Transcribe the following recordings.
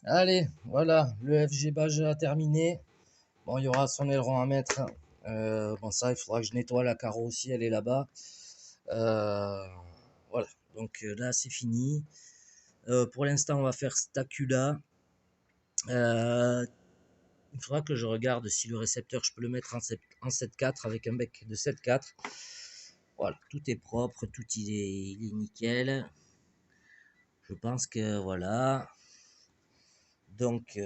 Allez, voilà, le FG Baja a terminé. Bon, il y aura son aileron à mettre. Bon, ça, il faudra que je nettoie la carreau aussi, elle est là-bas. Euh, voilà, donc là, c'est fini. Pour l'instant, on va faire Stacula. Euh, il faudra que je regarde si le récepteur, je peux le mettre en 7.4 avec un bec de 7.4. Voilà, tout est propre, tout il est nickel. Je pense que voilà. Donc,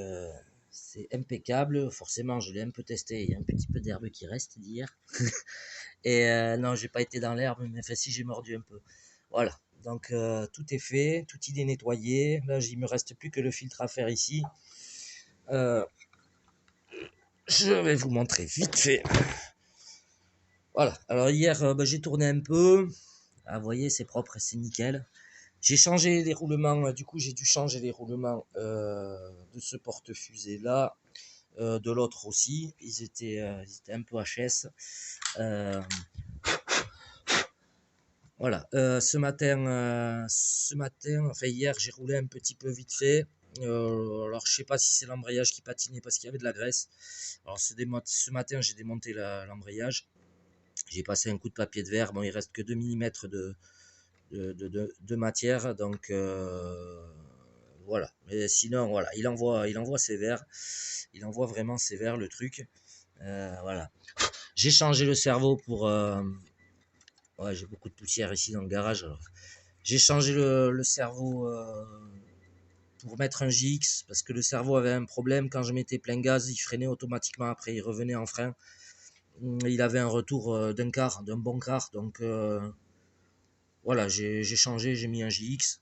c'est impeccable. Forcément, je l'ai un peu testé. Il y a un petit peu d'herbe qui reste d'hier. Et non, j'ai pas été dans l'herbe, mais enfin, si j'ai mordu un peu. Voilà. Donc, tout est fait, tout il est nettoyé. Là, il me reste plus que le filtre à faire ici. Euh, je vais vous montrer vite fait. Voilà. Alors, hier, j'ai tourné un peu. Ah, vous voyez, c'est propre, c'est nickel. J'ai changé les roulements. Du coup, j'ai dû changer les roulements de ce porte-fusée là. De l'autre aussi, ils étaient un peu HS. Voilà, enfin hier, j'ai roulé un petit peu vite fait. Alors je sais pas si c'est l'embrayage qui patinait parce qu'il y avait de la graisse. Alors ce matin, j'ai démonté l'embrayage. J'ai passé un coup de papier de verre. Bon, il reste que 2 millimètres de matière, donc voilà. Mais sinon, voilà, il envoie sévère. Il envoie vraiment sévère le truc. Voilà. J'ai changé le cerveau pour. Ouais, j'ai beaucoup de poussière ici dans le garage. Alors. J'ai changé le cerveau pour mettre un JX parce que le cerveau avait un problème. Quand je mettais plein gaz, il freinait automatiquement après. Il revenait en frein. Il avait un retour d'un bon quart. Donc voilà, j'ai changé, j'ai mis un JX.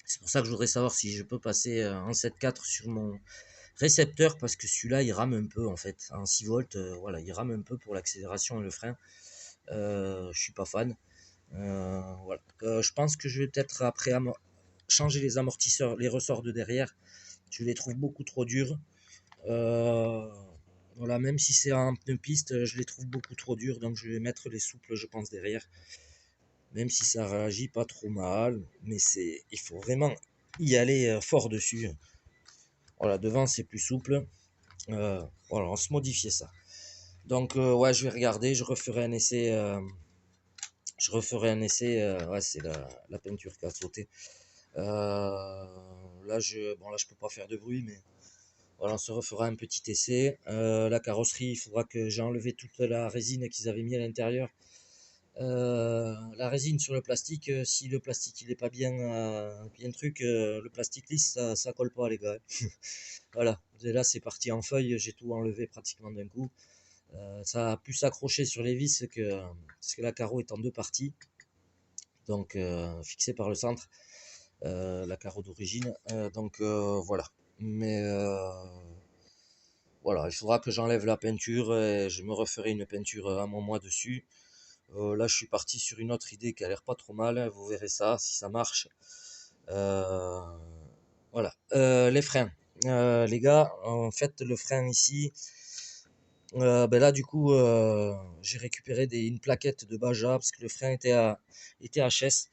C'est pour ça que je voudrais savoir si je peux passer en 7.4 sur mon récepteur parce que celui-là il rame un peu en fait. En 6 volts, voilà, il rame un peu pour l'accélération et le frein. Je suis pas fan. Voilà. Je pense que je vais peut-être après changer les amortisseurs, les ressorts de derrière. Je les trouve beaucoup trop durs. Euh, voilà, même si c'est un pneu piste, je les trouve beaucoup trop durs. Donc je vais mettre les souples, je pense, derrière. Même si ça réagit pas trop mal. Mais il faut vraiment y aller fort dessus. Voilà, devant c'est plus souple. Voilà, on se modifier ça. Donc ouais, je vais regarder, je referai un essai. Ouais, c'est la peinture qui a sauté. Là, je peux pas faire de bruit, mais voilà, on se refera un petit essai. La carrosserie, il faudra que j'ai enlevé toute la résine qu'ils avaient mis à l'intérieur. La résine sur le plastique, si le plastique il est pas bien truc, le plastique lisse, ça colle pas les gars. Voilà, et là c'est parti en feuille, j'ai tout enlevé pratiquement d'un coup. Ça a pu s'accrocher sur les vis parce que la carreau est en deux parties, donc fixée par le centre. La carreau d'origine. Donc voilà. Mais voilà, il faudra que j'enlève la peinture et je me referai une peinture à mon moi dessus. Là, je suis parti sur une autre idée qui a l'air pas trop mal. Vous verrez ça si ça marche. Euh, voilà. Les freins. Les gars, en fait, le frein ici, ben là, du coup, j'ai récupéré une plaquette de Baja parce que le frein était HS.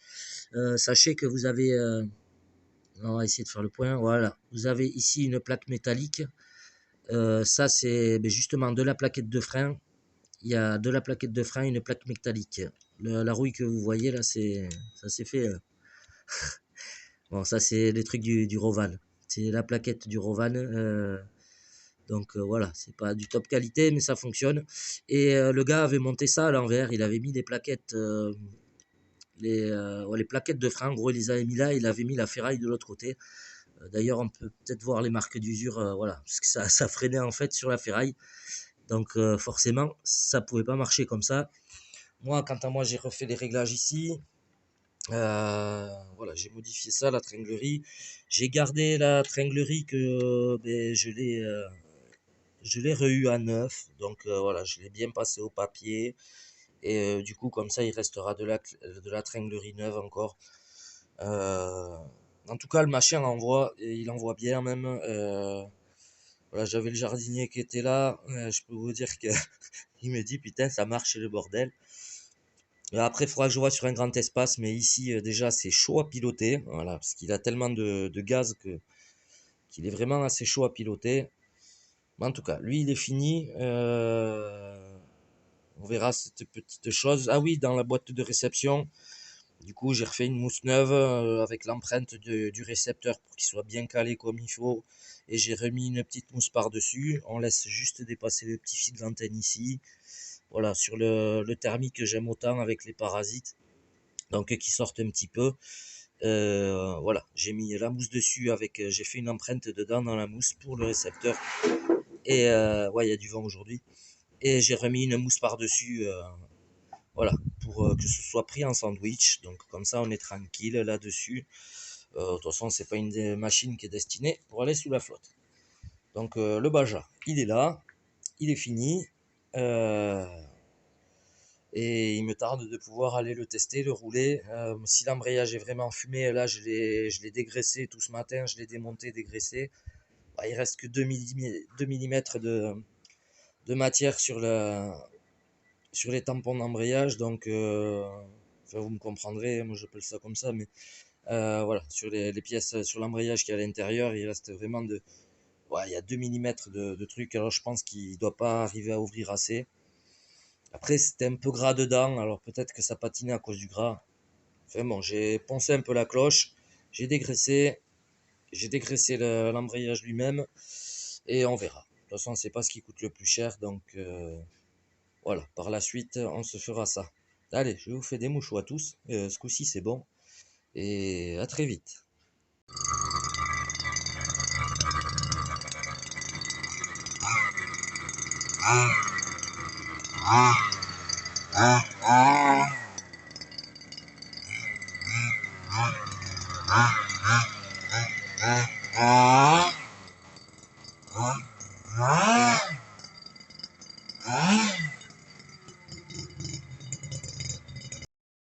Sachez que vous avez on va essayer de faire le point. Voilà. Vous avez ici une plaque métallique. Ça, c'est justement de la plaquette de frein. Il y a de la plaquette de frein, une plaque métallique. La rouille que vous voyez là, ça s'est fait. Bon, ça, c'est les trucs du Roval. C'est la plaquette du Roval. Donc voilà, c'est pas du top qualité, mais ça fonctionne. Et le gars avait monté ça à l'envers. Il avait mis des plaquettes, ouais, les plaquettes de frein. En gros, il les avait mis là. Il avait mis la ferraille de l'autre côté. D'ailleurs, on peut peut-être voir les marques d'usure, voilà, parce que ça freinait en fait sur la ferraille. Donc forcément, ça pouvait pas marcher comme ça. Moi, quant à moi, j'ai refait les réglages ici. Voilà, j'ai modifié ça, la tringlerie. J'ai gardé la tringlerie que je l'ai reçu à neuf. Donc voilà, je l'ai bien passé au papier. Et du coup, comme ça, il restera de la tringlerie neuve encore. Euh, En tout cas, le machin envoie, et il envoie bien même. Voilà, j'avais le jardinier qui était là. Je peux vous dire que il me dit putain, ça marche le bordel. Après, il faudra que je vois sur un grand espace, mais ici déjà c'est chaud à piloter, voilà, parce qu'il a tellement de gaz qu'il qu'il est vraiment assez chaud à piloter. Mais en tout cas, lui, il est fini. On verra cette petite chose. Ah oui, dans la boîte de réception, du coup, j'ai refait une mousse neuve avec l'empreinte du récepteur pour qu'il soit bien calé comme il faut. Et j'ai remis une petite mousse par-dessus. On laisse juste dépasser le petit fil d'antenne ici. Voilà, sur le thermique que j'aime autant avec les parasites. Donc, qui sortent un petit peu. Voilà, j'ai mis la mousse dessus avec, j'ai fait une empreinte dedans dans la mousse pour le récepteur. Et ouais, il y a du vent aujourd'hui. Et j'ai remis une mousse par-dessus, voilà, pour que ce soit pris en sandwich. Donc comme ça, on est tranquille là-dessus. De toute façon, c'est pas une machine qui est destinée pour aller sous la flotte. Donc le Baja, il est là, il est fini. Euh, et il me tarde de pouvoir aller le tester, le rouler. Si l'embrayage est vraiment fumé, là je l'ai dégraissé tout ce matin, je l'ai démonté, dégraissé. Bah, il reste que 2 mm de matière sur les tampons d'embrayage, donc enfin, vous me comprendrez, moi j'appelle ça comme ça, mais voilà, sur les pièces, sur l'embrayage qui est à l'intérieur, il reste vraiment ouais, il y a 2 mm de trucs, alors je pense qu'il ne doit pas arriver à ouvrir assez. Après, c'était un peu gras dedans, alors peut-être que ça patinait à cause du gras. Enfin bon, j'ai poncé un peu la cloche, j'ai dégraissé, l'embrayage lui-même, et on verra. De toute façon, c'est pas ce qui coûte le plus cher, donc voilà, par la suite, on se fera ça. Allez, je vous fais des mouchoirs à tous. Ce coup-ci, c'est bon. Et à très vite.